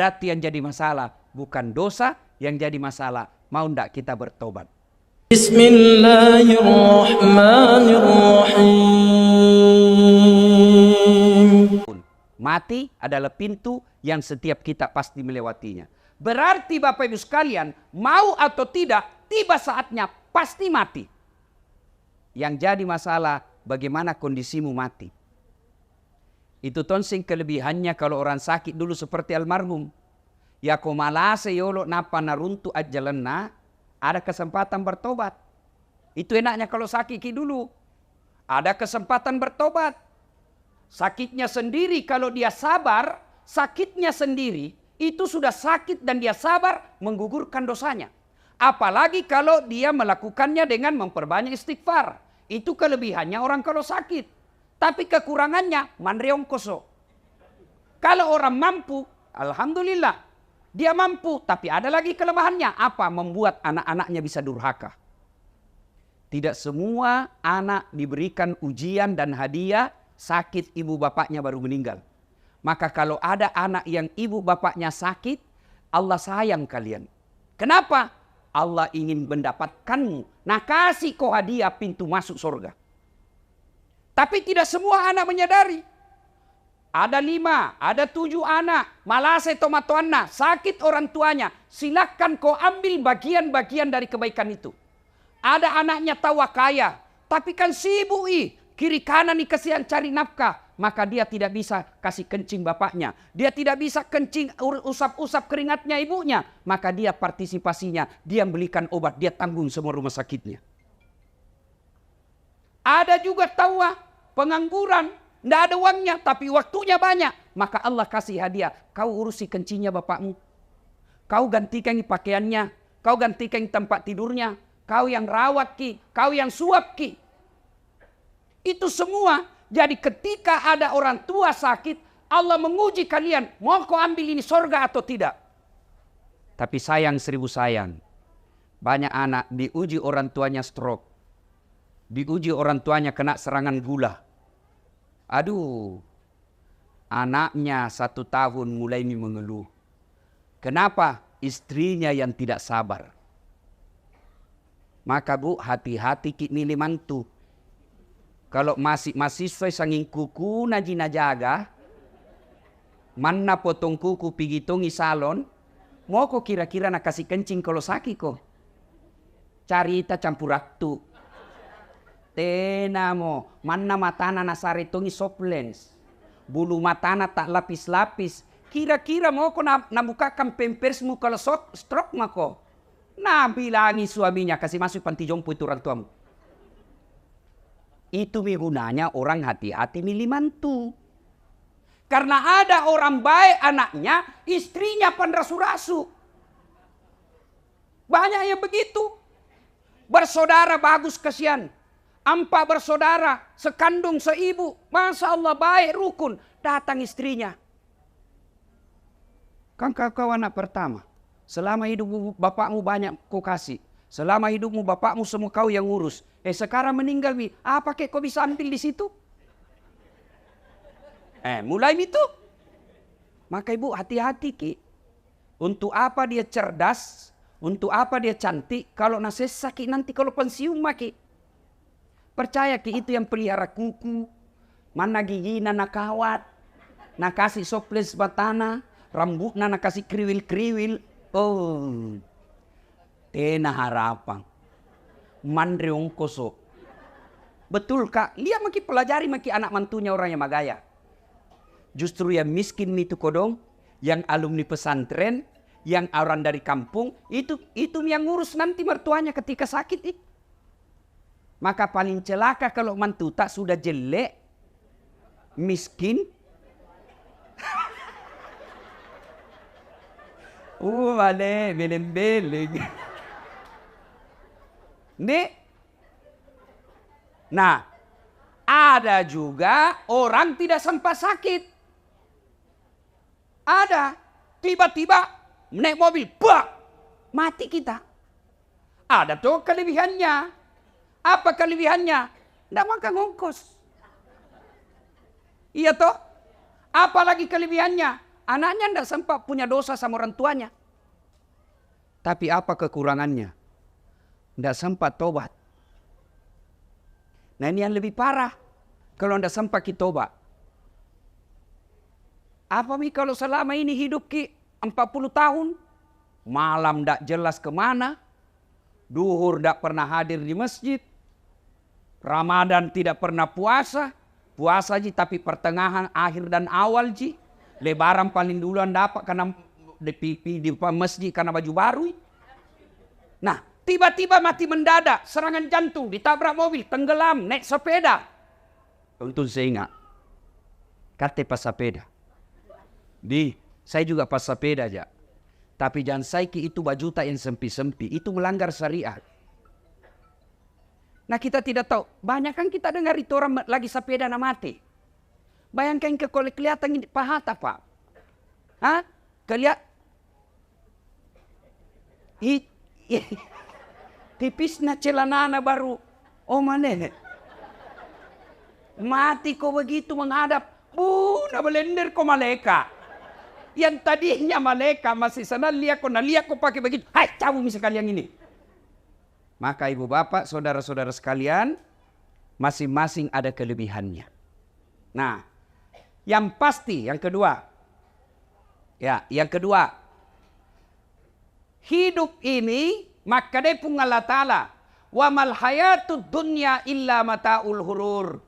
Berarti yang jadi masalah bukan dosa, yang jadi masalah mau ndak kita bertobat. Bismillahirrahmanirrahim. Mati adalah pintu yang setiap kita pasti melewatinya. Berarti Bapak Ibu sekalian, mau atau tidak, tiba saatnya pasti mati. Yang jadi masalah bagaimana kondisimu mati. Itu tonsing kelebihannya kalau orang sakit dulu seperti almarhum. Ya komalase yolo napa naruntu ajalenna, ada kesempatan bertobat. Itu enaknya kalau sakit dulu. Ada kesempatan bertobat. Sakitnya sendiri kalau dia sabar, sakitnya sendiri itu sudah sakit dan dia sabar menggugurkan dosanya. Apalagi kalau dia melakukannya dengan memperbanyak istighfar. Itu kelebihannya orang kalau sakit. Tapi kekurangannya manreong koso. Kalau orang mampu, alhamdulillah. Dia mampu, tapi ada lagi kelemahannya. Apa? Membuat anak-anaknya bisa durhaka. Tidak semua anak diberikan ujian dan hadiah sakit ibu bapaknya baru meninggal. Maka kalau ada anak yang ibu bapaknya sakit, Allah sayang kalian. Kenapa? Allah ingin mendapatkanmu. Nah kasih kau hadiah pintu masuk surga. Tapi tidak semua anak menyadari. Ada 5, ada 7 anak. Malase tomatoanna, sakit orang tuanya. Silakan kau ambil bagian-bagian dari kebaikan itu. Ada anaknya tawa kaya. Tapi kan sibuk kiri kanan nih kasihan cari nafkah. Maka dia tidak bisa kasih kencing bapaknya. Dia tidak bisa kencing usap-usap keringatnya ibunya. Maka dia partisipasinya. Dia belikan obat. Dia tanggung semua rumah sakitnya. Ada juga tawa pengangguran. Tidak ada uangnya tapi waktunya banyak. Maka Allah kasih hadiah. Kau urusi kencingnya bapakmu. Kau gantikan pakaiannya. Kau gantikan tempat tidurnya. Kau yang rawat kau yang suap Itu semua. Jadi ketika ada orang tua sakit, Allah menguji kalian. Mau kau ambil ini surga atau tidak? Tapi sayang 1000 sayang. Banyak anak diuji orang tuanya stroke. Diuji orang tuanya kena serangan gula. Aduh. Anaknya 1 tahun mulai mengeluh. Kenapa? Istrinya yang tidak sabar. Maka bu, hati-hati milih mantu. Kalau masih mahasiswa sanging kuku najina jaga, mana potong kuku pigitongi salon, mau kok kira-kira nak kasih kencing kalau sakit kok. Carita campur raktu. Tenamo, mana matana nasare tongi soplens. Bulu matana tak lapis-lapis. Kira-kira mau kok nabukakan pempersmu kalau stroke mako. Nah bilangi suaminya kasih masuk panti jompo itu orang tuamu. Itu gunanya orang hati-hati milih mantu. Karena ada orang baik anaknya, istrinya pandrasu-rasu. Banyak yang begitu. Bersaudara bagus kasihan. 4 bersaudara, sekandung seibu. Masya Allah baik rukun. Datang istrinya. Kan kau anak pertama. Selama hidup bapakmu banyak kau kasih. Selama hidupmu bapakmu semua kau yang ngurus. Sekarang meninggal apa kek kau bisa ambil di situ? Mulai itu. Maka ibu hati-hati ki. Untuk apa dia cerdas? Untuk apa dia cantik? Kalau nasesa ki nanti kalau pensiun maki. Percaya ki itu yang pelihara kuku. Mana gigi nakawat. Nakasih soples batana. Rambutnya nakasih kriwil-kriwil. Oh. Tena harapan. Mandreong koso. Betul kak. Lihat maki pelajari maki anak mantunya orang yang magaya. Justru yang miskin itu kodong. Yang alumni pesantren. Yang orang dari kampung. Itu yang ngurus nanti mertuanya ketika sakit. Maka paling celaka kalau mantu tak sudah jelek. Miskin. Vale, beleng-beleng. Nih. Nah, ada juga orang tidak sempat sakit. Ada. Tiba-tiba naik mobil, bak, mati kita. Ada tuh kelebihannya. Apa kelebihannya? Tidak makan ongkos. Iya toh? Apalagi kelebihannya? Anaknya tidak sempat punya dosa sama orang tuanya. Tapi apa kekurangannya? Tidak sempat tobat. Nah ini yang lebih parah. Kalau tidak sempat kita tobat. Apa kalau selama ini hidup 40 tahun. Malam tidak jelas kemana. Duhur tidak pernah hadir di masjid. Ramadan tidak pernah puasa. Puasa tapi pertengahan, akhir dan awal Lebaran paling duluan dapat karena di masjid karena baju baru. Nah, tiba-tiba mati mendadak, serangan jantung, ditabrak mobil, tenggelam, naik sepeda. Untung saya ingat. Kata pas sepeda. Saya juga pas sepeda aja. Tapi jangan saiki itu bajuta yang sempi-sempi, itu melanggar syariat. Nah kita tidak tahu, banyak kan kita dengar itu orang lagi sepeda na mati. Bayangkan kelihatan paha Pak. Hah? Tipis na celanana baru. Oh mana? Mati kok begitu menghadap. Na belender ko maleka. Yang tadinya maleka masih sana lihat ko pakai begitu. Hai cabut misalkan yang ini. Maka ibu bapak, saudara-saudara sekalian, masing-masing ada kelebihannya. Nah, yang pasti, yang kedua. Hidup ini, maka dia pun Allah Ta'ala. Wa mal hayatud dunya illa mata'ul hurur.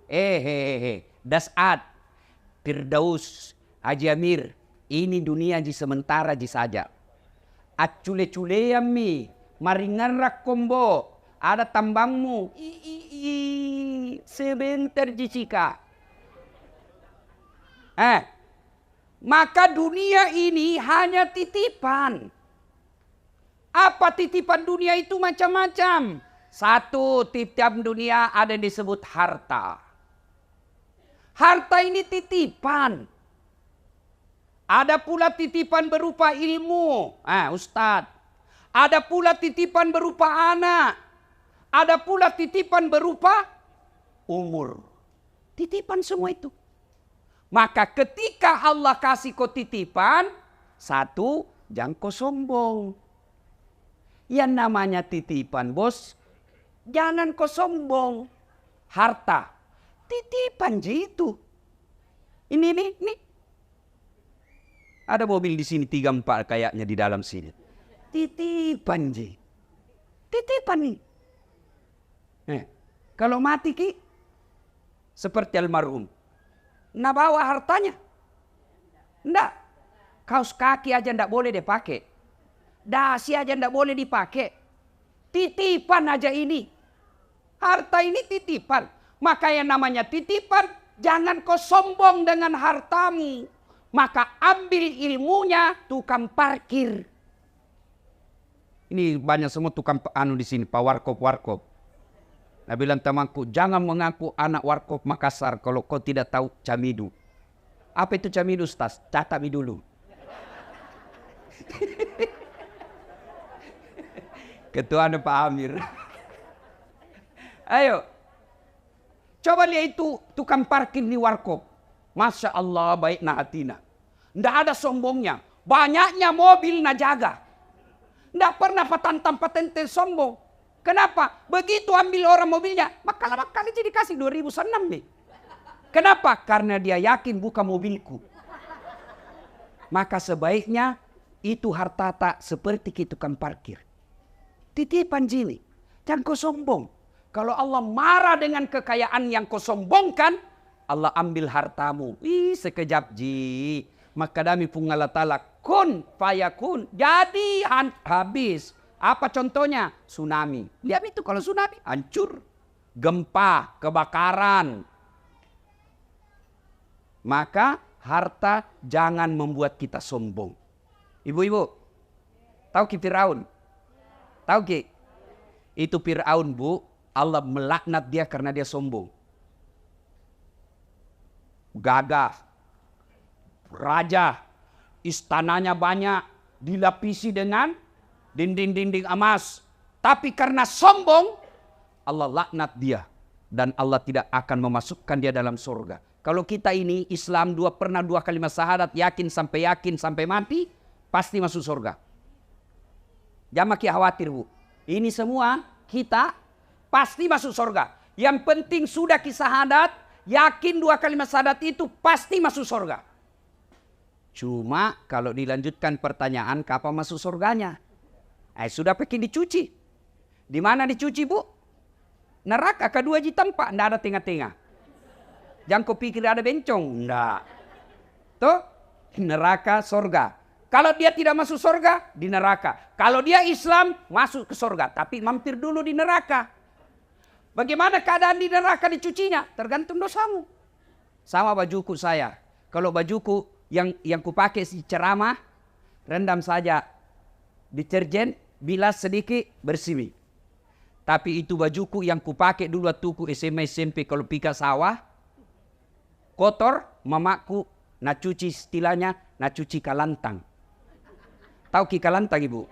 Das'ad, Firdaus, Haji Amir. Ini dunia sementara saja. Acule-cule yami. Maringan kombo. Ada tambangmu. Sebentar jika. Maka dunia ini hanya titipan. Apa titipan dunia itu macam-macam. Satu, titipan dunia ada yang disebut harta. Harta ini titipan. Ada pula titipan berupa ilmu. Ustadz. Ada pula titipan berupa anak. Ada pula titipan berupa umur. Titipan semua itu. Maka ketika Allah kasih kau titipan. Satu, jangan kau sombong. Yang namanya titipan bos. Jangan kau sombong. Harta. Titipan itu. Ini. Ada mobil di sini 3-4 kayaknya di dalam sini. Titipan Titipan nih. Kalau mati seperti almarhum. Nah bawa hartanya. Enggak. Kaos kaki aja enggak boleh dipakai. Dasi aja enggak boleh dipakai. Titipan aja ini. Harta ini titipan. Maka yang namanya titipan. Jangan kau sombong dengan hartamu. Maka ambil ilmunya tukang parkir. Ini banyak semua tukang di sini, Pak Warkop. Nah bilang temanku, jangan mengaku anak Warkop Makassar kalau kau tidak tahu camidu. Apa itu camidu, Ustaz? Catat dulu. Ketua Pak Amir. Ayo. Coba lihat itu tukang parkir di Warkop. Masya Allah baik na hatina. Nggak ada sombongnya. Banyaknya mobil na jaga. Nggak pernah patenten sombong. Kenapa? Begitu ambil orang mobilnya, maka lama kali jadi kasih 2006 nih. Kenapa? Karena dia yakin bukan mobilku. Maka sebaiknya itu harta tak seperti tukang parkir. Titipan jini. Jangan kau sombong. Kalau Allah marah dengan kekayaan yang kau sombongkan, Allah ambil hartamu. Sekejap Maka dami pun Allah Ta'ala kun fayakun. Jadi habis. Apa contohnya? Tsunami. Lihat itu kalau tsunami hancur. Gempa, kebakaran. Maka harta jangan membuat kita sombong. Ibu-ibu. Tahu Firaun? Tahu itu Firaun bu. Allah melaknat dia karena dia sombong. Gagah. Raja. Istananya banyak. Dilapisi dengan dinding-dinding emas. Tapi karena sombong. Allah laknat dia. Dan Allah tidak akan memasukkan dia dalam surga. Kalau kita ini Islam pernah dua kalimat syahadat, yakin sampai mati, pasti masuk surga. Jangan makin khawatir, Bu. Ini semua kita pasti masuk surga. Yang penting sudah syahadat, yakin dua kalimat syahadat itu pasti masuk surga. Cuma kalau dilanjutkan pertanyaan, kapan masuk surganya? Sudah pakai dicuci. Di mana dicuci, Bu? Neraka kedua tempat, tidak ada tengah-tengah. Jangan kau pikir ada bencong. Enggak. Tuh, neraka, surga. Kalau dia tidak masuk surga, di neraka. Kalau dia Islam, masuk ke surga. Tapi mampir dulu di neraka. Bagaimana keadaan di neraka dicucinya? Tergantung dosamu. Sama bajuku saya. Kalau bajuku yang kupakai si ceramah, rendam saja deterjen, bilas sedikit, bersih. Tapi itu bajuku yang kupakai dulu waktu ku SMA SMP kalau pika sawah, kotor, mamaku nak cuci istilahnya, nak cuci kalantang. Tahu ki kalantang, Ibu?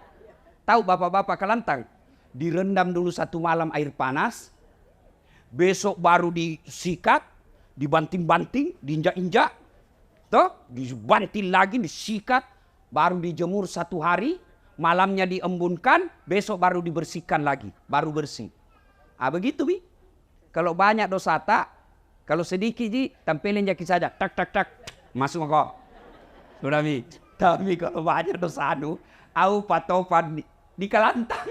Tahu bapak-bapak kalantang? Direndam dulu satu malam air panas, besok baru disikat, dibanting-banting, diinjak-injak, toh, dibanting lagi, disikat, baru dijemur satu hari, malamnya diembunkan, besok baru dibersihkan lagi, baru bersih. Begitu, Bi. Kalau banyak dosa tak, kalau sedikit ji, tampilin jaki saja. Tak, masuk kok. Sudah, Mi. Tapi kalau banyak dosa au patopan di kalantang.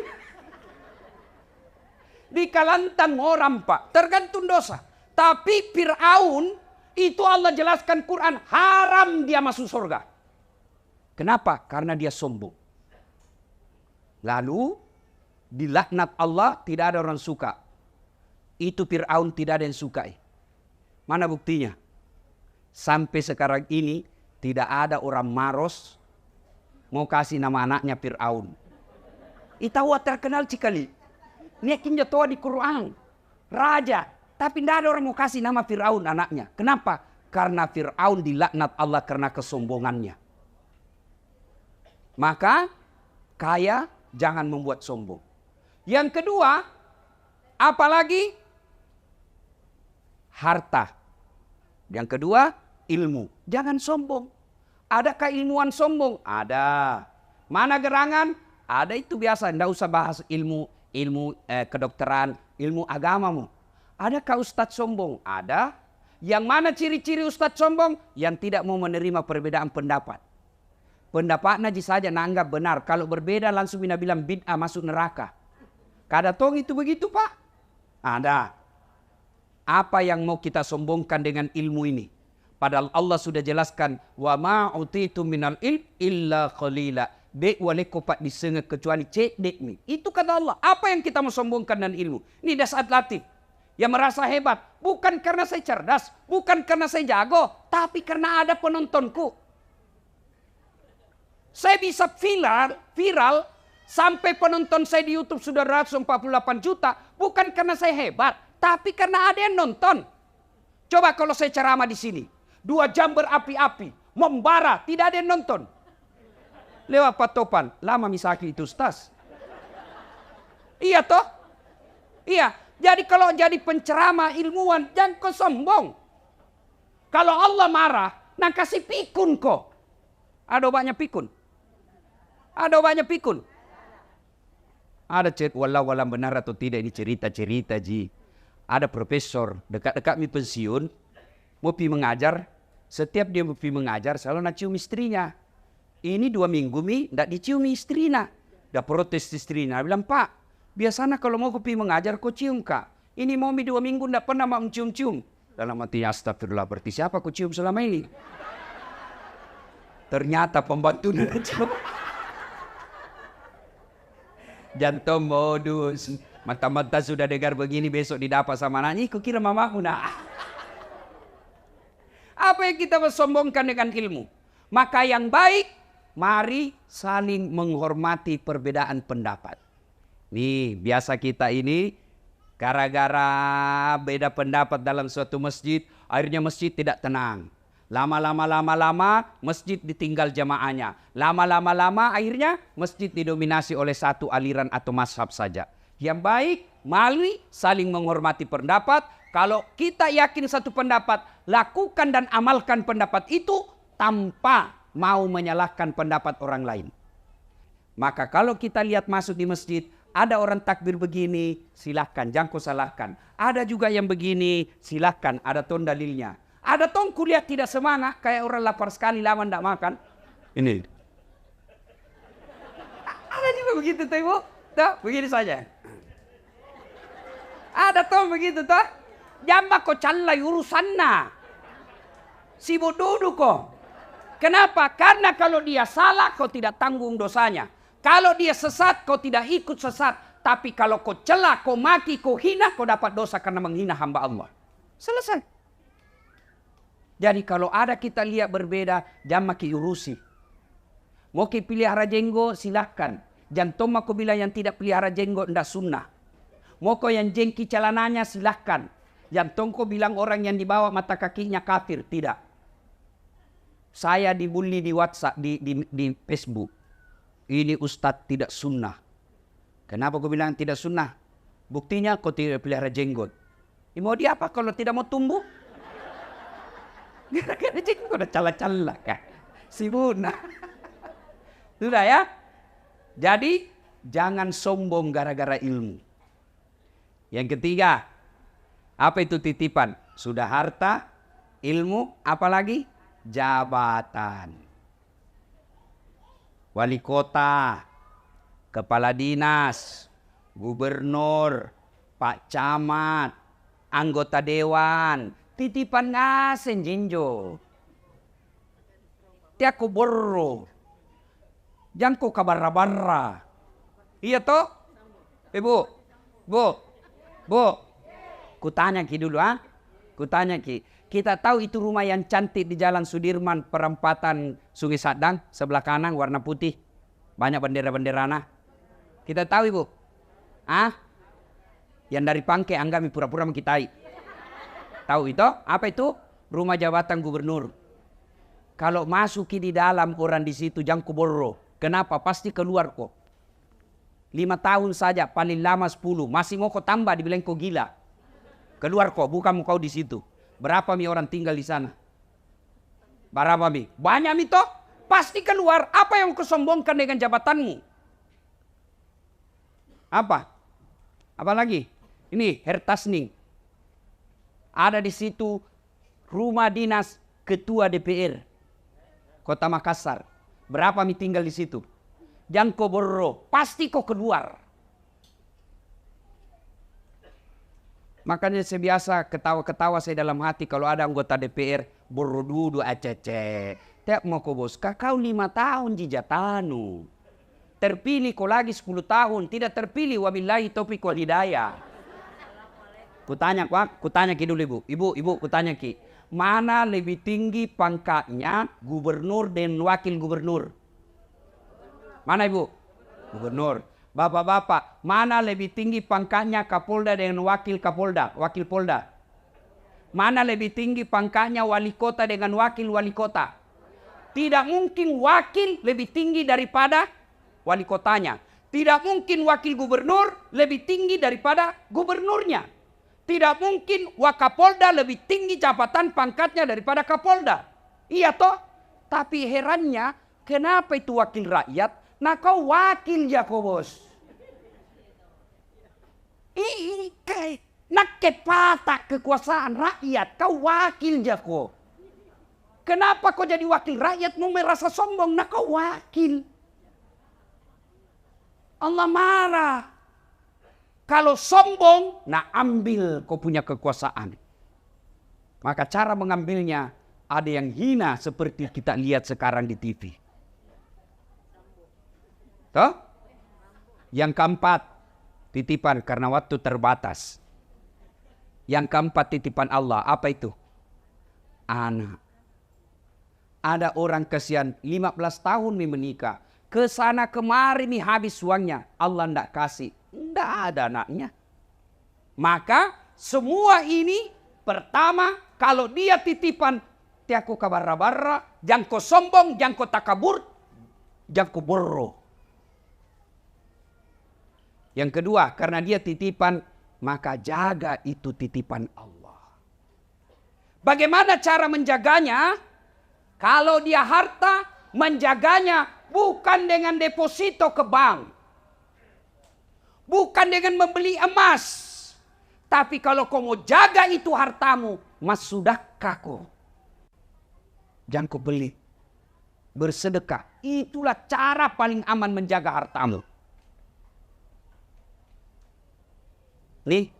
Di kalantang orang, Pak. Tergantung dosa. Tapi Fir'aun, itu Allah jelaskan Quran, haram dia masuk surga. Kenapa? Karena dia sombong. Lalu, dilaknat Allah, tidak ada orang suka. Itu Fir'aun tidak ada yang sukai. Mana buktinya? Sampai sekarang ini tidak ada orang maros mau kasih nama anaknya Fir'aun. Itawa terkenal cikali. Ini kinja toa di Quran. Raja. Tapi tidak ada orang mau kasih nama Fir'aun anaknya. Kenapa? Karena Fir'aun dilaknat Allah karena kesombongannya. Maka kaya jangan membuat sombong. Yang kedua, apalagi harta. Yang kedua, ilmu. Jangan sombong. Adakah ilmuwan sombong? Ada. Mana gerangan? Ada, itu biasa. Tidak usah bahas ilmu kedokteran, ilmu agamamu. Adakah ustadz sombong? Ada. Yang mana ciri-ciri ustadz sombong? Yang tidak mau menerima perbedaan pendapat. Pendapatnya saja nanggap benar. Kalau berbeda langsung bilang bid'ah, masuk neraka. Kada tong itu begitu, Pak? Ada. Apa yang mau kita sombongkan dengan ilmu ini? Padahal Allah sudah jelaskan, wa ma utitu minal ilm illa qalila. Dek wale kopat disengek kecuali cek dek mi. Itu kata Allah. Apa yang kita mau sombongkan dengan ilmu? Ini dasar latif. Yang merasa hebat. Bukan karena saya cerdas. Bukan karena saya jago. Tapi karena ada penontonku. Saya bisa viral sampai penonton saya di YouTube sudah 148 juta. Bukan karena saya hebat. Tapi karena ada yang nonton. Coba kalau saya ceramah di sini. 2 jam berapi-api. Membara. Tidak ada yang nonton. Lewat patopan. Lama misaki itu, Ustaz. Iya toh? Iya. Jadi kalau jadi penceramah ilmuwan, jangan kau sombong. Kalau Allah marah, nah kasih pikun kok. Ada banyak pikun. Ada banyak pikun. Ada walau benar atau tidak, ini cerita-cerita ji. Ada profesor dekat-dekat mi pensiun, mau pi mengajar. Setiap dia mau pi mengajar, selalu nak cium istrinya. Ini 2 minggu mi, ndak dicium istrinya. Dah protes istrinya, bilang, Pak, biasanya kalau mau pi mengajar, kau cium kak. Ini mau mi 2 minggu ndak pernah mau cium-cium. Dalam hati, astagfirullah, berarti siapa kau cium selama ini? Ternyata pembantu ndak cium. Jantung modus. Mata-mata sudah dengar begini, besok didapat sama anaknya. Kau kira mamaku nak? Apa yang kita bersombongkan dengan ilmu? Maka yang baik, mari saling menghormati perbedaan pendapat. Nih, biasa kita ini, gara-gara beda pendapat dalam suatu masjid, akhirnya masjid tidak tenang. Lama-lama masjid ditinggal jamaahnya. Lama-lama akhirnya masjid didominasi oleh satu aliran atau mazhab saja. Yang baik, mari saling menghormati pendapat, Kalau kita yakin satu pendapat, lakukan dan amalkan pendapat itu tanpa mau menyalahkan pendapat orang lain. Maka kalau kita lihat masuk di masjid, ada orang takbir begini, silahkan, jangan kau salahkan. Ada juga yang begini, silahkan, ada ton dalilnya. Ada ton kulihat tidak semangat, kayak orang lapar sekali lama tidak makan. Ini. Ada juga begitu, Ibu. Tuh, begini saja. Ada ton begitu, tuh. Jamba kau calai urusannya. Sibuk duduk kau. Kenapa? Karena kalau dia salah, kau tidak tanggung dosanya. Kalau dia sesat, kau tidak ikut sesat. Tapi kalau kau celah, kau maki, kau hina, kau dapat dosa karena menghina hamba Allah. Selesai. Jadi kalau ada kita lihat berbeda, jangan maki urusi. Mau ke pelihara jenggot, silahkan. Jantung aku bilang yang tidak pelihara jenggot, tidak sunnah. Mau kau yang jengki celananya, silahkan. Jantung kau bilang orang yang dibawa mata kakinya kafir, tidak. Saya dibully di WhatsApp, di Facebook. Ini Ustadz tidak sunnah. Kenapa kau bilang tidak sunnah? Buktinya kau tidak pelihara jenggot. Mau dia apa kalau tidak mau tumbuh? Gara-gara jenggot udah cala-cala kan. Sibuna. Sudah ya. Jadi jangan sombong gara-gara ilmu. Yang ketiga, apa itu titipan? Sudah harta, ilmu, apalagi? Jabatan. Wali kota, kepala dinas, gubernur, pak camat, anggota dewan. Titipan ngasen jinjo. Tiako borro. Jangan kau kabarra-barra. Iya toh? Bu. Kutanya ki dulu Kutanya ki. Kita tahu itu rumah yang cantik di Jalan Sudirman, perempatan Sungai Sadang, sebelah kanan warna putih. Banyak bendera-benderana. Kita tahu Ibu. Yang dari Pangke anggami pura-pura mengkitai. Tahu itu? Apa itu? Rumah jabatan gubernur. Kalau masuki di dalam orang di situ jangan kuborro. Kenapa? Pasti keluar kok. 5 tahun saja, paling lama 10. Masih mau kau tambah dibilang kau gila. Keluar kok, bukan kau di situ. Berapa mi orang tinggal di sana? Berapa mi? Banyak mi toh? Pasti keluar. Apa yang kau sombongkan dengan jabatanmu? Apa? Apa lagi? Ini Hertasning. Ada di situ rumah dinas ketua DPR Kota Makassar. Berapa mi tinggal di situ? Jangan kau borro. Pasti kau keluar. Makanya saya biasa ketawa-ketawa saya dalam hati kalau ada anggota DPR borodudu acece. Tiap mau kau bos, kau 5 tahun jijatanu. Terpilih kau lagi 10 tahun, tidak terpilih wabillahi taufiq wal hidayah. Kutanya ki dulu Ibu, kutanya ki. Mana lebih tinggi pangkatnya gubernur dan wakil gubernur? Mana Ibu? Gubernur. Bapak-bapak, mana lebih tinggi pangkatnya Kapolda dengan wakil Polda? Mana lebih tinggi pangkatnya wali kota dengan wakil wali kota? Tidak mungkin wakil lebih tinggi daripada wali kotanya. Tidak mungkin wakil gubernur lebih tinggi daripada gubernurnya. Tidak mungkin Wakapolda lebih tinggi jabatan pangkatnya daripada Kapolda. Iya toh? Tapi herannya, kenapa itu wakil rakyat? Nah kau wakil ya kau bos. Ini kayak nak kepatak kekuasaan rakyat. Kau wakil ya kau. Kenapa kau jadi wakil rakyat mau merasa sombong? Nah kau wakil. Allah marah. Kalau sombong, nah ambil kau punya kekuasaan. Maka cara mengambilnya ada yang hina seperti kita lihat sekarang di TV. Toh? Yang keempat, titipan karena waktu terbatas. Yang keempat titipan Allah, apa itu? Anak. Ada orang kesian 15 tahun menikah. Kesana kemari nih habis uangnya. Allah ndak kasih. Ndak ada anaknya. Maka semua ini pertama kalau dia titipan. Tiako kabarra-barra. Jangan kau sombong, jangan kau takabur. Jangan kau borro. Yang kedua, karena dia titipan, maka jaga itu titipan Allah. Bagaimana cara menjaganya? Kalau dia harta, menjaganya bukan dengan deposito ke bank. Bukan dengan membeli emas. Tapi kalau kau mau jaga itu hartamu, mas sudahkah kau? Jangan kau beli. Bersedekah. Itulah cara paling aman menjaga hartamu. Nih.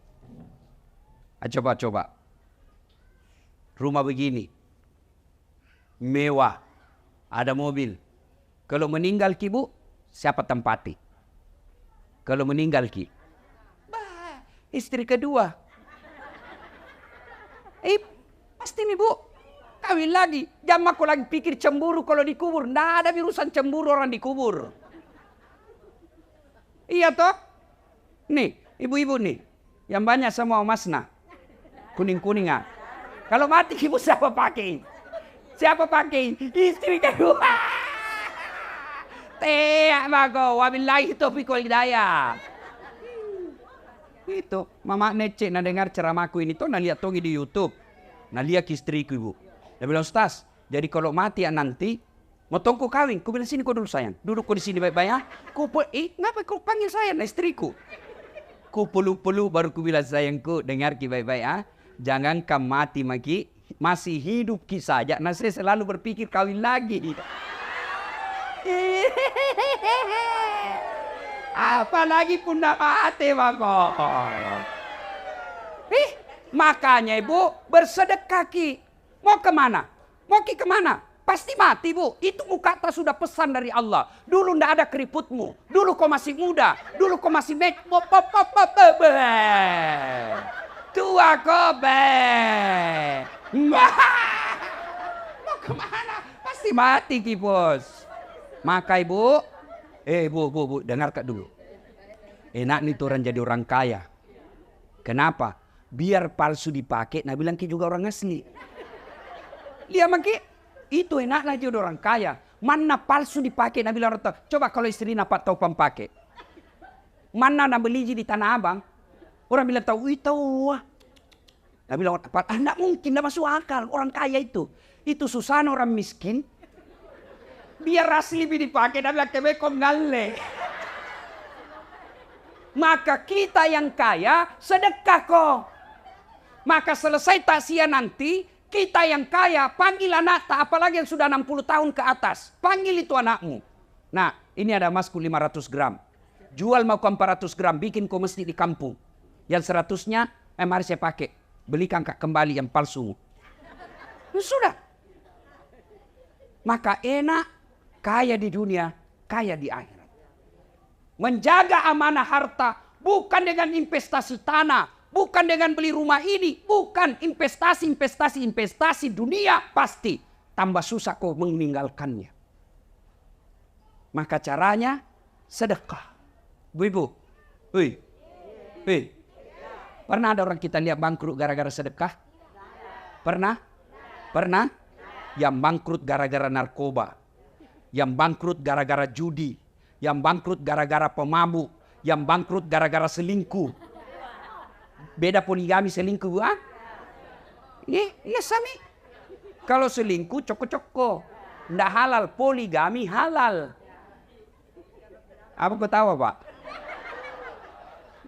Coba. Rumah begini. Mewah. Ada mobil. Kalau meninggal ki bu, siapa tempati? Kalau meninggal ki. Bah, istri kedua. Pasti nih bu. Kawin lagi. Jangan aku lagi pikir cemburu kalau dikubur. Nggak ada urusan cemburu orang dikubur. Iya toh? Nih, ibu-ibu nih. Yang banyak semua masna. Kuning-kuningan. Kalau mati ibu siapa pakai? Siapa pakai? Istri kedua. Teak bago. Wabillahi taufiq wal hidayah. Itu. Mama Nece na dengar ceramahku ini tuh. Nah lihat togi di YouTube. Nah lihat istriku ibu. Dia bilang, Ustaz, jadi kalau mati ya nanti, mau tongku kawin. Ku bilang, sini kau dulu sayang. Duduk kau di sini baik-baik ya. Ngapa kau panggil saya? Nah istriku. Ku peluk-peluk baru ku bilang, sayangku, dengar ki baik-baik ya. Jangan kamu mati maki, masih hidup ki saja. Nah saya selalu berpikir kawin lagi. Apalagi pun nak mati bako. Makanya ibu bersedekah ki. Mau kemana? Mau ki kemana? Pasti mati bu. Itu muka tak sudah pesan dari Allah. Dulu ndak ada keriputmu. Dulu kau masih muda. Dulu kau masih tua kau mau kemana? Pasti mati ki bos. Maka ibu, bu, dengar kak dulu. Enak nih tuh orang jadi orang kaya. Kenapa? Biar palsu dipakai. Nah bilang ki juga orang asli. Dia maki itu enak aja orang kaya. Mana palsu dipakai Nabi bilang coba kalau istri dapat tahu pakai. Mana nak beli di Tanah Abang? Orang bilang tahu itu. Nabi bilang apa? Enggak mungkin, enggak masuk akal orang kaya itu. Itu susah orang miskin. Biar asli dipakai Nabi bilang kebekom ngale. Maka kita yang kaya sedekah kok. Maka selesai takziah nanti kita yang kaya, panggil anak tak apalagi yang sudah 60 tahun ke atas. Panggil itu anakmu. Nah, ini ada emasku 500 gram. Jual mau 400 gram, bikin kau mesti di kampung. Yang 100-nya, mari saya pakai. Belikan kembali yang palsu. Sudah. Maka enak, kaya di dunia, kaya di akhirat. Menjaga amanah harta, bukan dengan investasi tanah. Bukan dengan beli rumah ini. Bukan investasi dunia pasti. Tambah susah kau meninggalkannya. Maka caranya sedekah. Bu-ibu. Pernah ada orang kita lihat bangkrut gara-gara sedekah? Pernah? Yang bangkrut gara-gara narkoba. Yang bangkrut gara-gara judi. Yang bangkrut gara-gara pemabuk. Yang bangkrut gara-gara selingkuh. Beda poligami selingkuh, ah? Iya sami. Kalau selingkuh coko-coko, ndak halal. Poligami halal. Apa kau tahu pak?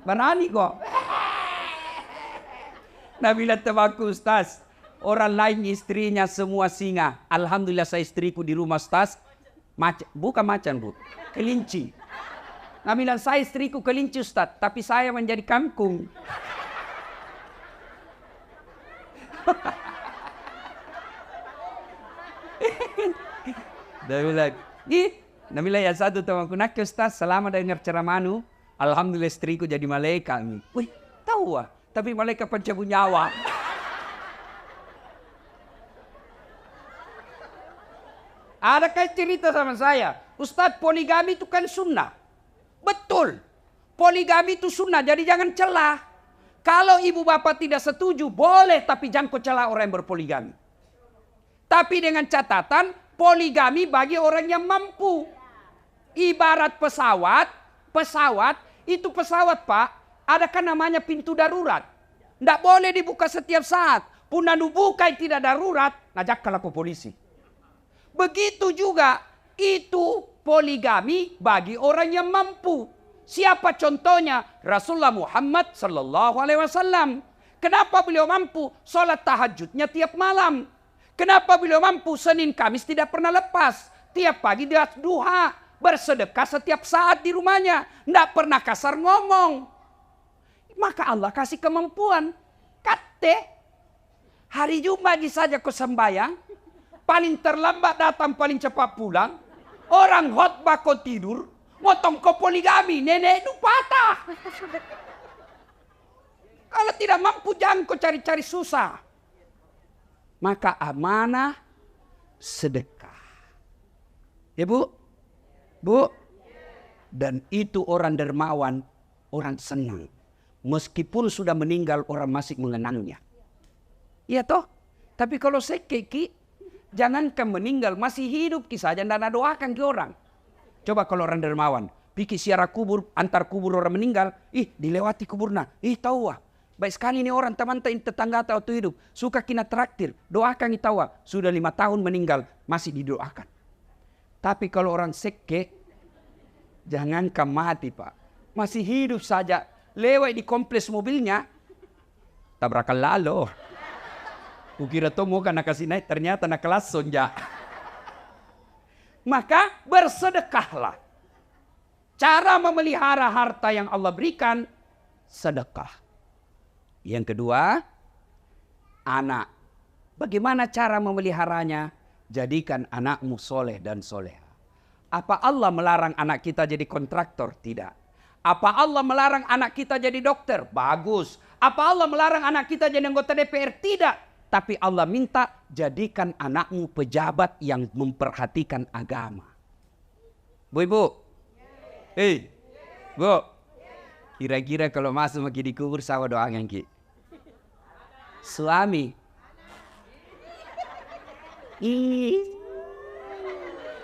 Berani kok. Nabila temanku Ustaz. Orang lain istrinya semua singa. Alhamdulillah saya istriku di rumah Ustaz. Bukan macan bu. Kelinci. Nabila saya istriku kelinci Ustaz. Tapi saya menjadi kangkung. Nabila ya satu temanku nak Ustaz selama dengar ceramahmu alhamdulillah istriku jadi malaikat. Wih tahu tapi malaikat pencabut nyawa. Ada kayak cerita sama saya, Ustaz poligami itu kan sunnah. Betul, poligami itu sunnah jadi jangan celah. Kalau ibu bapak tidak setuju, boleh tapi jangan kau celah orang yang berpoligami. Tapi dengan catatan, poligami bagi orang yang mampu. Ibarat pesawat itu pesawat pak, ada kan namanya pintu darurat. Tidak boleh dibuka setiap saat. Puna bukai tidak darurat, najak kalau polisi. Begitu juga itu poligami bagi orang yang mampu. Siapa contohnya? Rasulullah Muhammad sallallahu alaihi wasallam. Kenapa beliau mampu sholat tahajudnya tiap malam? Kenapa beliau mampu Senin Kamis tidak pernah lepas? Tiap pagi dia duha, bersedekah setiap saat di rumahnya, tidak pernah kasar ngomong. Maka Allah kasih kemampuan. Kate hari Jumat saja kau sembahyang, paling terlambat datang, paling cepat pulang. Orang khotbah kau tidur, motong kau poligami, nenek itu patah. Kalau tidak mampu jangan kau cari-cari susah. Maka amanah sedekah. Ya bu? Bu? Dan itu orang dermawan, orang senang. Meskipun sudah meninggal orang masih mengenangnya. Iya toh? Tapi kalau sekeki, jangankan meninggal, masih hidup kisah saja, tidak doakan ke orang. Coba kalau orang dermawan, pikir siara kubur, antar kubur orang meninggal, dilewati kuburna, tahu wah. Baik sekali ini orang teman tetangga atau hidup, suka kina traktir, doakan tahu wah. Sudah 5 tahun meninggal, masih didoakan. Tapi kalau orang seke, jangankan mati pak, masih hidup saja, lewat di kompleks mobilnya, tabrakan lalu. Kukira tuh mau karena kasih naik, ternyata nak kelas sonja. Maka bersedekahlah. Cara memelihara harta yang Allah berikan, sedekah. Yang kedua, anak. Bagaimana cara memeliharanya? Jadikan anakmu soleh dan soleha. Apa Allah melarang anak kita jadi kontraktor? Tidak. Apa Allah melarang anak kita jadi dokter? Bagus. Apa Allah melarang anak kita jadi anggota DPR? Tidak. Tapi Allah minta jadikan anakmu pejabat yang memperhatikan agama. Bu, ibu. Bu. Kira-kira kalau masuk lagi di kubur sama doakan ki. Suami.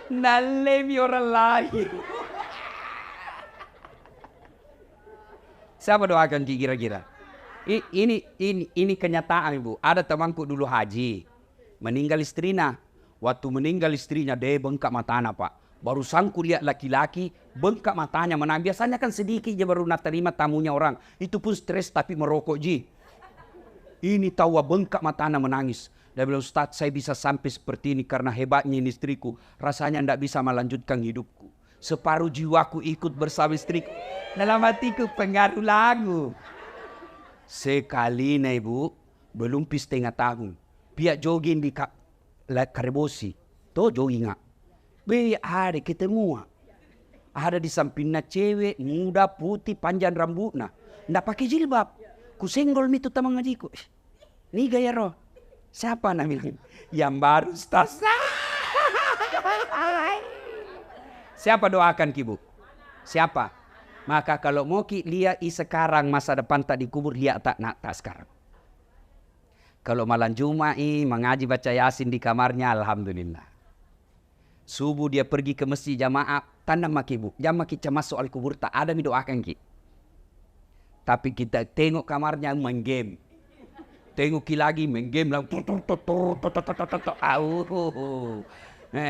Nalemi orang lain. Siapa doakan ki kira-kira? Ini kenyataan ibu. Ada temanku dulu haji, meninggal istrinya. Waktu meninggal istrinya dia bengkak matanya pak. Baru sangku lihat laki-laki bengkak matanya menang. Biasanya kan sedikit dia baru nak terima tamunya orang. Itu pun stres tapi merokok ji. Ini tahu bengkak matanya menangis. Dia bilang Ustaz saya bisa sampai seperti ini karena hebatnya ini istriku. Rasanya tidak bisa melanjutkan hidupku. Separuh jiwaku ikut bersama istriku. Dalam hatiku pengaruh lagu. Sekali na ibu, belum setengah tahun. Pihak jogging di Karebosi. Tuh jogging ngak. Ada ketemu. Ada di sampingnya cewek, muda, putih, panjang rambutnya. Nggak pakai jilbab. Ku senggol itu teman ngajiku. Ini gaya roh. Siapa namanya? Yang baru Ustaz. Siapa doakan kibu? Siapa? Maka kalau mau lihat sekarang masa depan tak dikubur, lihat tak nak tak sekarang. Kalau malam Jumat mengaji baca Yasin di kamarnya, alhamdulillah. Subuh dia pergi ke masjid jamaah, tanda maki bu, jamaah kita masuk soal kubur tak ada mi doakan ki. Tapi kita tengok kamarnya main game, tengok lagi main game lang,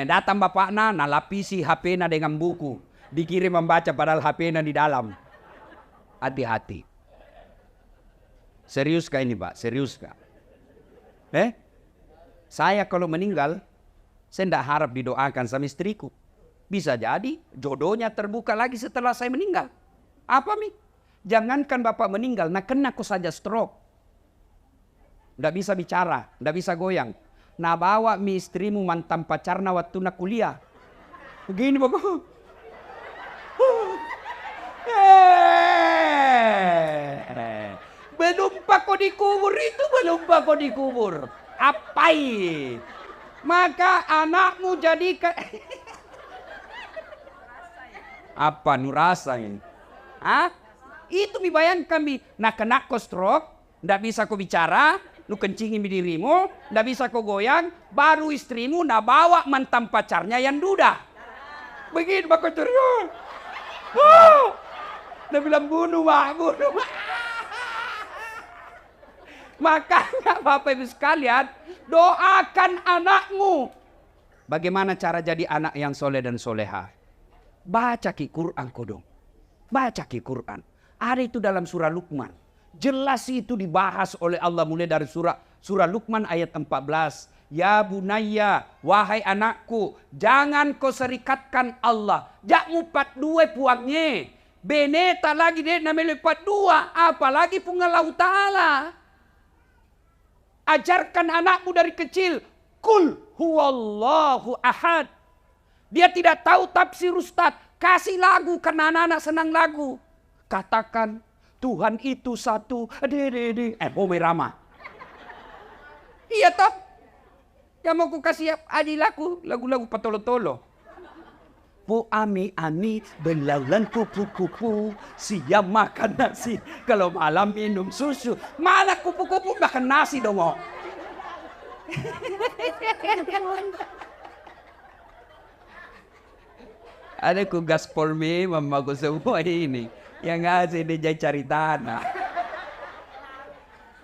datang bapakna, nalapisi HP-na dengan buku. Dikirim membaca padahal HP-nya di dalam. Hati-hati. Serius kah ini pak? Serius kah? Saya kalau meninggal, saya tidak harap didoakan sama istriku. Bisa jadi jodohnya terbuka lagi setelah saya meninggal. Apa mi? Jangankan bapak meninggal, nak kena aku saja stroke. Tidak bisa bicara, tidak bisa goyang. Nah bawa mi istrimu mantan pacarna waktu nak kuliah. Begini bapak. Belum pak kau dikubur itu, belum pak kau dikubur. Apai? Maka anakmu jadikan apa nurasa ini? Itu mi bayangkan mi, nak kena kau stroke, ndak bisa kau bicara, lu kencingin dirimu, ndak bisa kau goyang, baru istrimu nak bawa mantan pacarnya yang duda. Begini pak kau ceria. Dia bilang bunuh mak. Makanya Bapak Ibu sekalian, doakan anakmu. Bagaimana cara jadi anak yang soleh dan soleha? Baca Ki Quran kodong. Baca Ki Quran. Ada itu dalam surah Luqman. Jelas itu dibahas oleh Allah mulai dari surah Luqman ayat 14. Ya bunayya, wahai anakku, jangan kau serikatkan Allah. Jak mupat dua puangnya. Beneta lagi deh namanya lipat dua. Apalagi pungalau ta'ala. Ajarkan anakmu dari kecil. Kul huwallahu ahad. Dia tidak tahu tafsir Ustaz. Kasih lagu karena anak-anak senang lagu. Katakan Tuhan itu satu. Merama. Iya toh. Yang mau ku kasih adik lagu-lagu patolo-tolo. Bu ami belaulan kupu-kupu, siang makan nasi, kalau malam minum susu. Mana kupu-kupu makan nasi dong? Ada ku gaspol me mama ku semua ini yang ngasih dia cari tanah.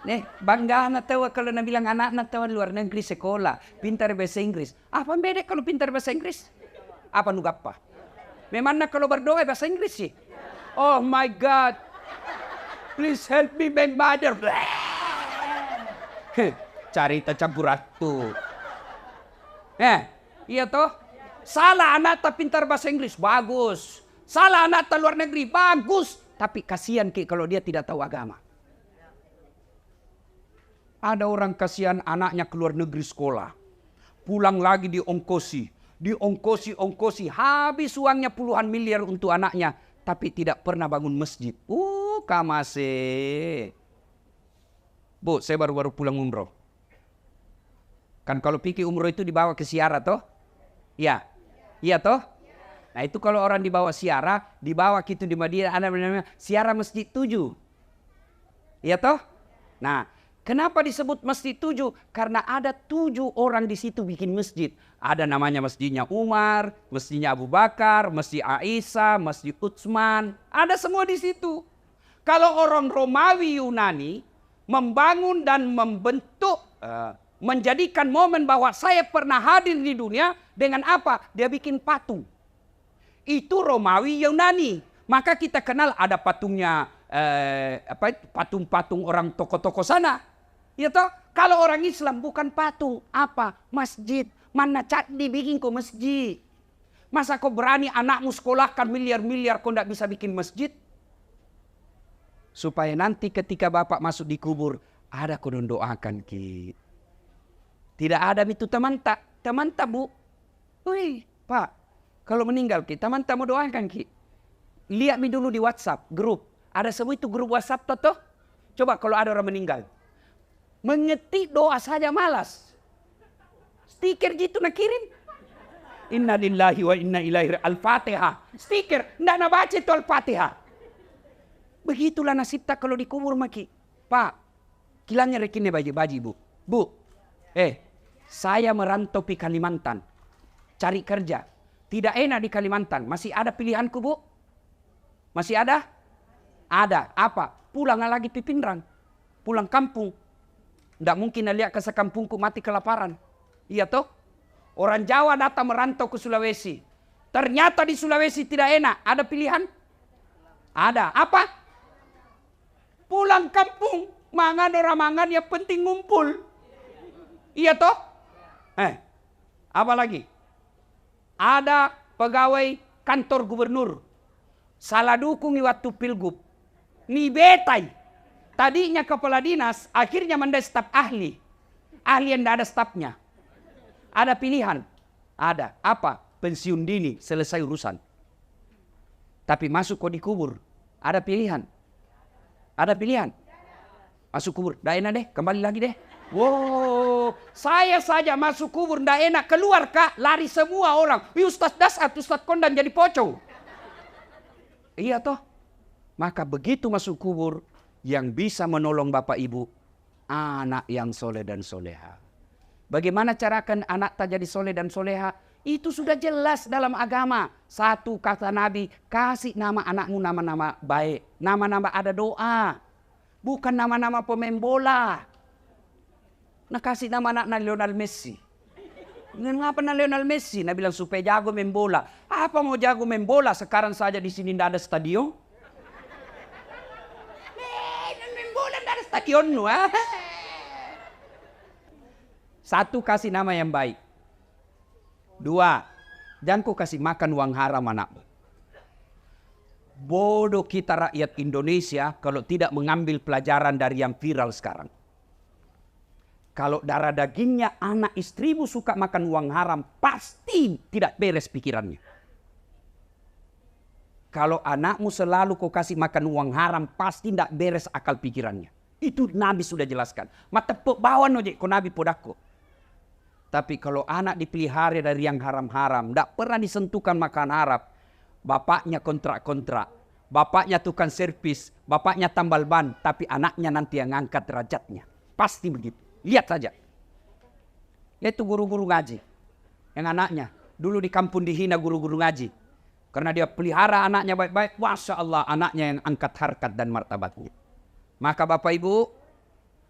Nih bangga anak tahu kalau nak bilang anak tahu luar negeri sekolah pintar bahasa Inggris. Apa beda kalau pintar bahasa Inggris? Apa nu gapa? Memang nak kalau berdoa bahasa Inggris sih. Oh my God, please help me my mother. Carita campur ratu. Iya toh. Salah anak tak pintar bahasa Inggris, bagus. Salah anak tak luar negeri, bagus. Tapi kasihan Ki kalau dia tidak tahu agama. Ada orang kasihan anaknya ke luar negeri sekolah. Pulang lagi diongkosi. Diongkosi. Habis uangnya puluhan miliar untuk anaknya. Tapi tidak pernah bangun masjid. Kamase. Bu, saya baru pulang umroh. Kan kalau pikir umroh itu dibawa ke ziarah toh? Ya. Iya toh? Nah itu kalau orang dibawa ziarah, dibawa gitu di Madinah, ada namanya ziarah Masjid 7. Iya toh? Nah, kenapa disebut Masjid 7? Karena ada 7 orang di situ bikin masjid. Ada namanya masjidnya Umar, masjidnya Abu Bakar, masjid Aisyah, masjid Utsman. Ada semua di situ. Kalau orang Romawi Yunani membangun dan membentuk, menjadikan momen bahwa saya pernah hadir di dunia dengan apa? Dia bikin patung. Itu Romawi Yunani. Maka kita kenal ada patungnya, patung-patung orang toko-toko sana. Ya toh? Kalau orang Islam bukan patung, apa? Masjid. Mana cat dibikin kok masjid? Masa kau berani anakmu sekolahkan miliar-miliar kau tidak bisa bikin masjid? Supaya nanti ketika bapak masuk di kubur, ada kau doakan Ki. Tidak ada itu teman tak bu. Wih Pak, kalau meninggal Ki, teman tak mau doakan Ki. Lihat mi dulu di WhatsApp grup. Ada semua itu grup WhatsApp toh. Coba kalau ada orang meninggal. Mengetik doa saja malas. Stiker gitu nak kirim. Inna lillahi wa inna ilaihi Al-Fatihah. Stiker, ndak nak baca itu Al-Fatihah. Begitulah nasib tak kalau dikubur maki. Pak, kilangnya rekinnya baji bu. Bu, saya merantau di Kalimantan. Cari kerja. Tidak enak di Kalimantan. Masih ada pilihanku bu? Masih ada? Ada. Apa? Pulang lagi di Pindrang. Pulang kampung. Tidak mungkin lihat ke sekampungku mati kelaparan. Iya toh? Orang Jawa datang merantau ke Sulawesi. Ternyata di Sulawesi tidak enak. Ada pilihan? Ada. Apa? Pulang kampung. Mangan orang mangan yang penting ngumpul. Iya toh? Apa lagi? Ada pegawai kantor gubernur. Salah dukung waktu pilgub. Ni betai. Tadinya kepala dinas, akhirnya menjadi staf ahli. Ahli yang tidak ada stafnya. Ada pilihan. Ada. Apa? Pensiun dini, selesai urusan. Tapi masuk kok dikubur. Ada pilihan. Ada pilihan. Masuk kubur. Dah enak deh, kembali lagi deh. Wow, saya saja masuk kubur ndak enak, keluar Kak, lari semua orang. Ustaz Dasat, Ustaz Kondan jadi pocong. Iya toh? Maka begitu masuk kubur, yang bisa menolong Bapak Ibu, anak yang soleh dan soleha. Bagaimana carakan anak tak jadi soleh dan soleha? Itu sudah jelas dalam agama. Satu kata Nabi, kasih nama anakmu nama-nama baik. Nama-nama ada doa. Bukan nama-nama pemain bola. Nah kasih nama anaknya Lionel Messi. Ngapa na Lionel Messi? Nah bilang supaya jago main bola. Apa mau jago main bola? Sekarang saja di sini tidak ada stadion. Main bola tidak ada stadion. Satu, kasih nama yang baik. Dua, jangan kau kasih makan uang haram anakmu. Bodoh kita rakyat Indonesia kalau tidak mengambil pelajaran dari yang viral sekarang. Kalau darah dagingnya anak istrimu suka makan uang haram, pasti tidak beres pikirannya. Kalau anakmu selalu kau kasih makan uang haram, pasti tidak beres akal pikirannya. Itu Nabi sudah jelaskan. Mata bawa nojek ko Nabi podako. Tapi kalau anak dipelihara dari yang haram-haram, tidak pernah disentuhkan makan haram, bapaknya kontrak-kontrak, bapaknya tukang servis, bapaknya tambal ban, tapi anaknya nanti yang angkat derajatnya. Pasti begitu. Lihat saja. Yaitu guru-guru ngaji. Yang anaknya. Dulu di kampung dihina guru-guru ngaji. Karena dia pelihara anaknya baik-baik. Masya Allah anaknya yang angkat harkat dan martabatnya. Maka Bapak Ibu.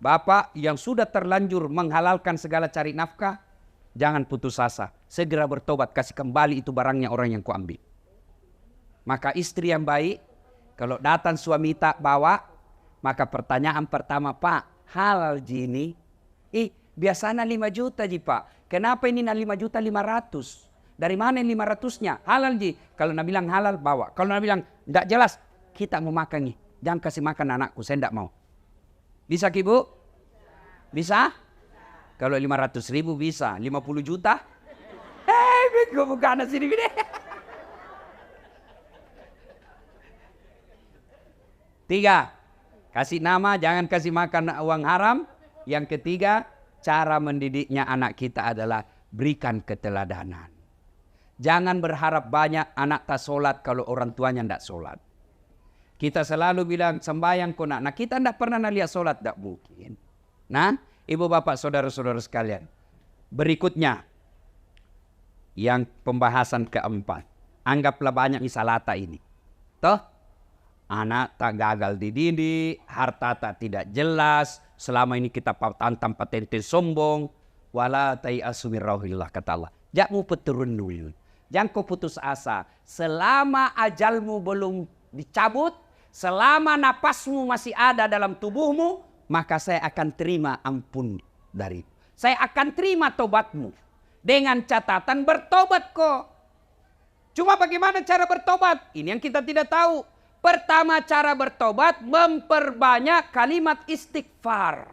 Bapak yang sudah terlanjur menghalalkan segala cari nafkah. Jangan putus asa. Segera bertobat. Kasih kembali itu barangnya orang yang kuambil. Maka istri yang baik. Kalau datang suami tak bawa. Maka pertanyaan pertama, Pak. Halal ji ini. Biasanya 5 juta ji Pak. Kenapa ini 5 juta 500? Dari mana 500-nya? Halal ji. Kalau nak bilang halal bawa. Kalau nak bilang tidak jelas. Kita mau makan nih. Jangan kasih makan anakku. Saya tidak mau. Bisa Ibu? Bisa? Kalau 500 ribu bisa. 50 juta? Gue bukan sini gini. Tiga. Kasih nama, jangan kasih makan uang haram. Yang ketiga, cara mendidiknya anak kita adalah berikan keteladanan. Jangan berharap banyak anak tak sholat kalau orang tuanya tidak sholat. Kita selalu bilang sembahyang kau nak. Nah kita tidak pernah lihat sholat, tidak mungkin. Nah ibu bapak saudara-saudara sekalian. Berikutnya, yang pembahasan keempat. Anggaplah banyak misalata ini. Toh? Anak tak gagal dididik, harta tak tidak jelas, selama ini kita tantang patente sombong, wala tayasu min rauhillah kata Allah. Jangan peturun dulu. Jangan kau putus asa. Selama ajalmu belum dicabut, selama napasmu masih ada dalam tubuhmu, maka saya akan terima ampun dari. Saya akan terima tobatmu. Dengan catatan bertobat kok. Cuma bagaimana cara bertobat? Ini yang kita tidak tahu. Pertama cara bertobat memperbanyak kalimat istighfar.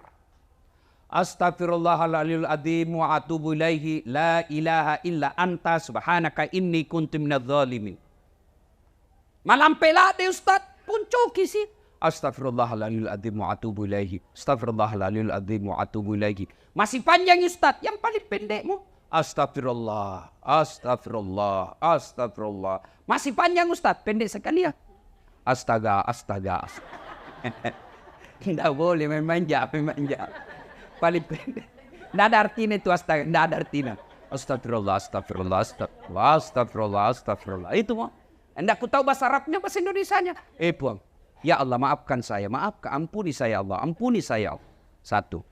Astaghfirullahaladzim wa atubu ilaihi la ilaha illa anta subhanaka inni kuntu minadz zalimin. Malampela de Ustaz punco kisi. Astaghfirullahaladzim wa atubu ilaihi. Astaghfirullahaladzim wa atubu ilaihi. Masih panjang Ustaz, yang paling pendekmu. Astagfirullah, astagfirullah, astagfirullah. Masih panjang Ustaz, pendek sekali ya. Astaga. Tidak boleh memanja. Paling pendek. Tidak ada artinya itu astaga. Tidak ada artinya. Astagfirullah. Itu mah. Tidak aku tahu bahasa Arabnya, bahasa Indonesianya. Puang. Ya Allah maafkan saya. Ampuni saya Allah. Ampuni saya Allah. Satu.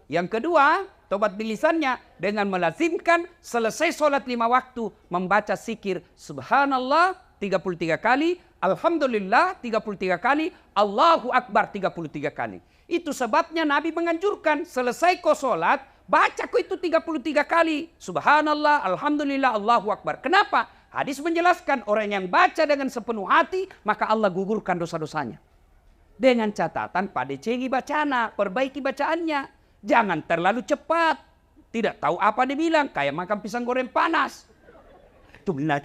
Yang kedua, tobat bilisannya dengan melazimkan selesai sholat 5 waktu. Membaca zikir Subhanallah 33 kali. Alhamdulillah 33 kali, Allahu Akbar 33 kali. Itu sebabnya Nabi menganjurkan selesai kau sholat, baca kau itu 33 kali. Subhanallah, Alhamdulillah, Allahu Akbar. Kenapa? Hadis menjelaskan orang yang baca dengan sepenuh hati, maka Allah gugurkan dosa-dosanya. Dengan catatan pada cengi bacana, perbaiki bacaannya. Jangan terlalu cepat. Tidak tahu apa dibilang, kayak makan pisang goreng panas. Jumlah.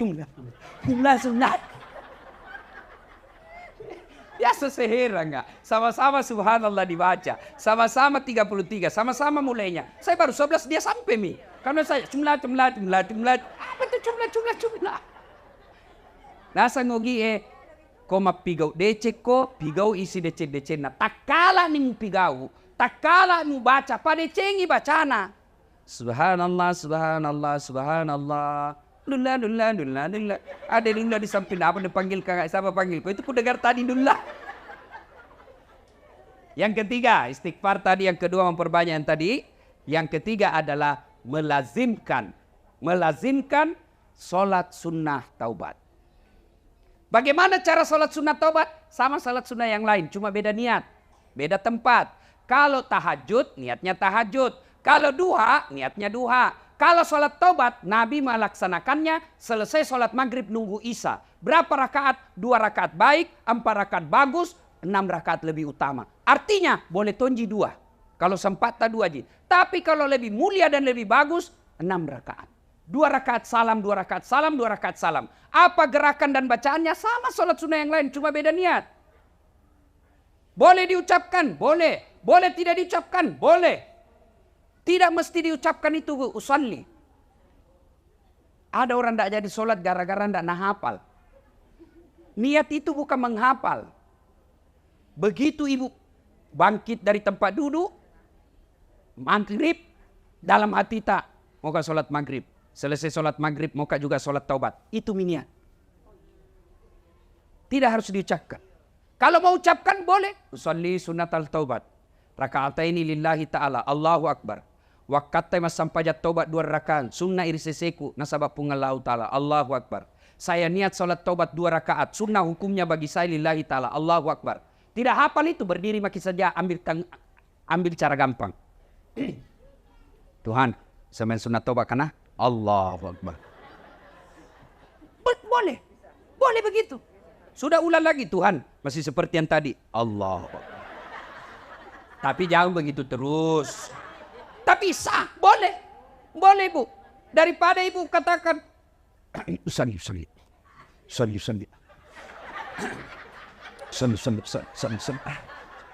Ya sesehera enggak. Sama-sama subhanallah dibaca. Sama-sama 33. Sama-sama mulainya. Saya baru 11 dia sampai mi. Karena saya jumlah. Apa itu jumlah? Nasa ngogi koma pigau DC ko pigau isi DC na. Takala ning pigau. Takala nu baca pada cengi bacana. Subhanallah. Dullah. Ada dullah di samping apa dipanggil kakak siapa panggil kau itu ku dengar tadi dullah. Yang ketiga istighfar tadi, yang kedua memperbanyak yang tadi. Yang ketiga adalah melazimkan sholat sunnah taubat. Bagaimana cara sholat sunnah taubat? Sama sholat sunnah yang lain, cuma beda niat, beda tempat. Kalau tahajud, niatnya tahajud. Kalau duha, niatnya duha. Kalau sholat taubat, Nabi melaksanakannya selesai sholat maghrib nunggu isya. Berapa rakaat? 2 rakaat baik, 4 rakaat bagus, 6 rakaat lebih utama. Artinya boleh tonji 2. Kalau sempat tak 2 aja. Tapi kalau lebih mulia dan lebih bagus, 6 rakaat. 2 rakaat salam, 2 rakaat salam, 2 rakaat salam. Apa gerakan dan bacaannya? Sama sholat sunnah yang lain, cuma beda niat. Boleh diucapkan? Boleh. Boleh tidak diucapkan? Boleh. Tidak mesti diucapkan itu usalli. Ada orang tidak jadi sholat gara-gara tidak hafal. Niat itu bukan menghafal. Begitu ibu bangkit dari tempat duduk, maghrib, dalam hati tak mau ke sholat maghrib. Selesai sholat maghrib, mau juga sholat taubat. Itu niat. Tidak harus diucapkan. Kalau mau ucapkan boleh. Usalli sunnatal taubat. Raka'ataini lillahi ta'ala. Allahu Akbar. Wakatai mas sampajat taubat 2 rakaat. Sunnah iriseseku. Nasabab pungallahu ta'ala. Allahu Akbar. Saya niat sholat taubat 2 rakaat. Sunnah hukumnya bagi saya lillahi ta'ala. Allahu Akbar. Tidak hafal itu. Berdiri makin saja. Ambil cara gampang. Tuhan. Saya sunnah taubat karena Allahu Akbar. Boleh. Boleh begitu. Sudah ulang lagi Tuhan. Masih seperti yang tadi. Allahu Akbar. Tapi jangan begitu terus. Tapi sah. Boleh. Boleh bu. Daripada ibu katakan. Usali.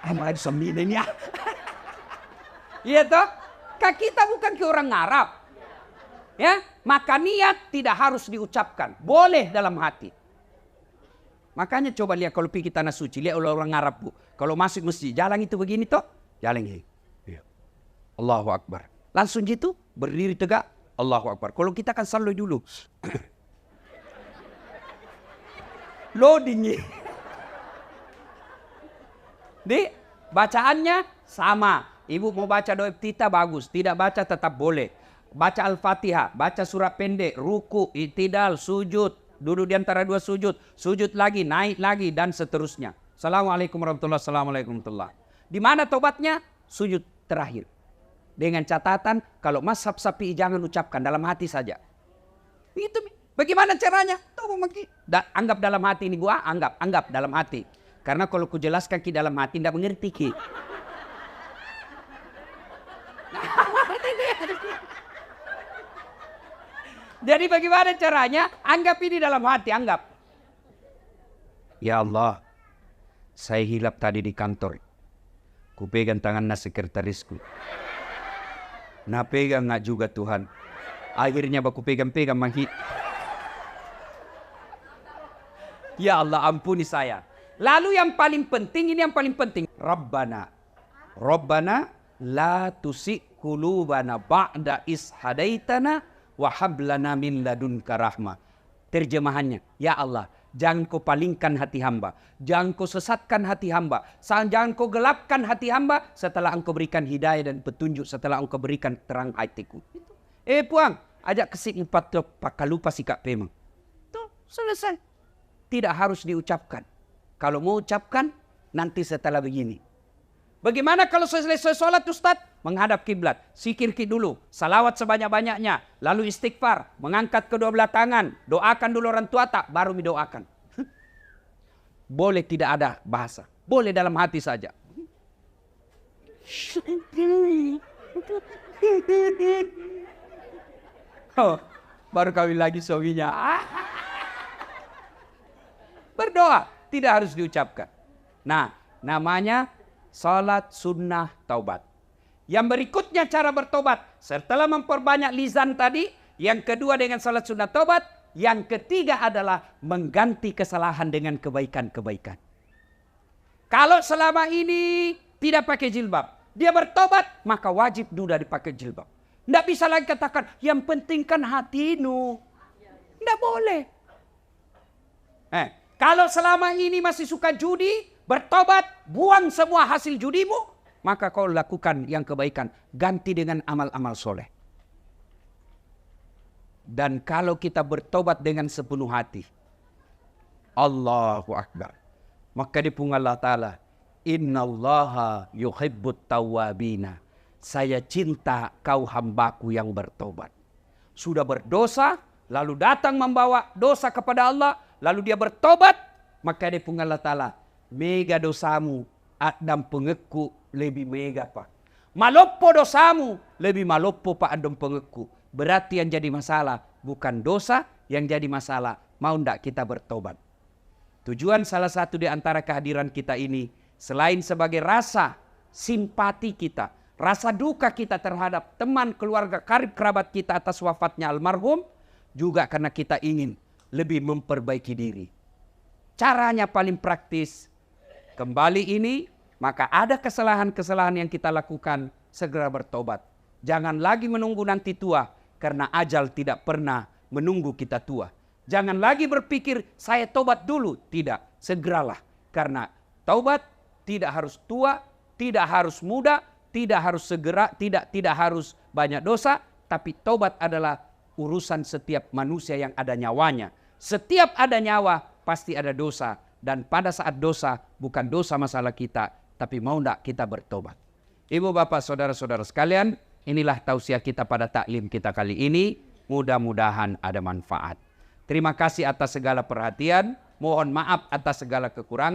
Amal sembilan ini ya. Iya toh. Kita bukan ke orang Arab. Ya, maka niat tidak harus diucapkan. Boleh dalam hati. Makanya coba lihat kalau pergi tanah suci, lihat orang Arab bu. Kalau masuk masjid, jalan itu begini toh, jalan ini. Allahu Akbar. Langsung gitu, berdiri tegak, Allahu Akbar. Kalau kita kan selalu dulu. Loading. Di bacaannya sama. Ibu mau baca doa iftitah bagus, tidak baca tetap boleh. Baca Al-Fatihah, baca surat pendek, ruku, i'tidal, sujud, duduk di antara 2 sujud, sujud lagi, naik lagi, dan seterusnya. Assalamualaikum warahmatullahi wabarakatuh. Di mana tobatnya? Sujud terakhir. Dengan catatan, kalau mazhab Syafi'i jangan ucapkan, dalam hati saja. Itu bagaimana caranya? Anggap dalam hati ini gua, anggap dalam hati. Karena kalau ku jelaskan ki dalam hati, tidak mengerti ki. Jadi bagaimana caranya? Anggap ini dalam hati, anggap. Ya Allah, saya hilap tadi di kantor. Ku pegang tangan sekretarisku. Nah pegang nggak juga Tuhan. Akhirnya aku pegang-pegang mahi. Ya Allah ampuni saya. Lalu yang paling penting, ini yang paling penting. Rabbana la tusik qulubana ba'da is hadaitana wa hab lana min ladunka rahmah. Terjemahannya, ya Allah, jangan kau palingkan hati hamba, jangan kau sesatkan hati hamba, jangan kau gelapkan hati hamba setelah engkau berikan hidayah dan petunjuk, setelah engkau berikan terang hatiku. Puang, ajak kesik 4 pakai lupa sikap memang. Tuh, selesai. Tidak harus diucapkan. Kalau mau ucapkan, nanti setelah begini. Bagaimana kalau selesai sholat Ustaz? Menghadap kiblat, sikir dulu, salawat sebanyak-banyaknya, lalu istighfar, mengangkat kedua belah tangan, doakan dulu orang tua tak, baru didoakan. Boleh tidak ada bahasa, boleh dalam hati saja. Oh, baru kawin lagi suaminya. Berdoa, tidak harus diucapkan. Nah, namanya salat sunnah taubat. Yang berikutnya cara bertobat. Setelah memperbanyak lisan tadi. Yang kedua dengan salat sunnah taubat. Yang ketiga adalah mengganti kesalahan dengan kebaikan-kebaikan. Kalau selama ini tidak pakai jilbab. Dia bertobat, maka wajib sudah dipakai jilbab. Tidak bisa lagi katakan, yang penting kan hatimu. Tidak boleh. Kalau selama ini masih suka judi, bertobat, buang semua hasil judimu. maka kau lakukan yang kebaikan, ganti dengan amal-amal soleh. Dan kalau kita bertobat dengan sepenuh hati, Allahu Akbar, maka dipunggal Allah Ta'ala, innallaha yuhibbut tawwabina, saya cinta kau hambaku yang bertobat. Sudah berdosa, lalu datang membawa dosa kepada Allah, lalu dia bertobat, maka dipunggal Allah Ta'ala, mega dosamu, adam pengeku lebih mega pak. Maloppo dosamu, lebih maloppo pak adam pengeku. Berarti yang jadi masalah bukan dosa, yang jadi masalah mau ndak kita bertobat. Tujuan salah satu di antara kehadiran kita ini, selain sebagai rasa simpati kita, rasa duka kita terhadap teman, keluarga, karib kerabat kita atas wafatnya almarhum, juga karena kita ingin lebih memperbaiki diri. Caranya paling praktis, kembali ini, maka ada kesalahan-kesalahan yang kita lakukan, segera bertobat. Jangan lagi menunggu nanti tua, karena ajal tidak pernah menunggu kita tua. Jangan lagi berpikir saya tobat dulu. Tidak, segeralah. Karena taubat tidak harus tua, tidak harus muda, tidak harus segera, tidak harus banyak dosa. Tapi taubat adalah urusan setiap manusia yang ada nyawanya. Setiap ada nyawa pasti ada dosa. Dan pada saat dosa bukan dosa masalah kita, tapi mau tidak kita bertobat. Ibu bapak saudara-saudara sekalian, inilah tausiah kita pada taklim kita kali ini. Mudah-mudahan ada manfaat. Terima kasih atas segala perhatian. Mohon maaf atas segala kekurangan.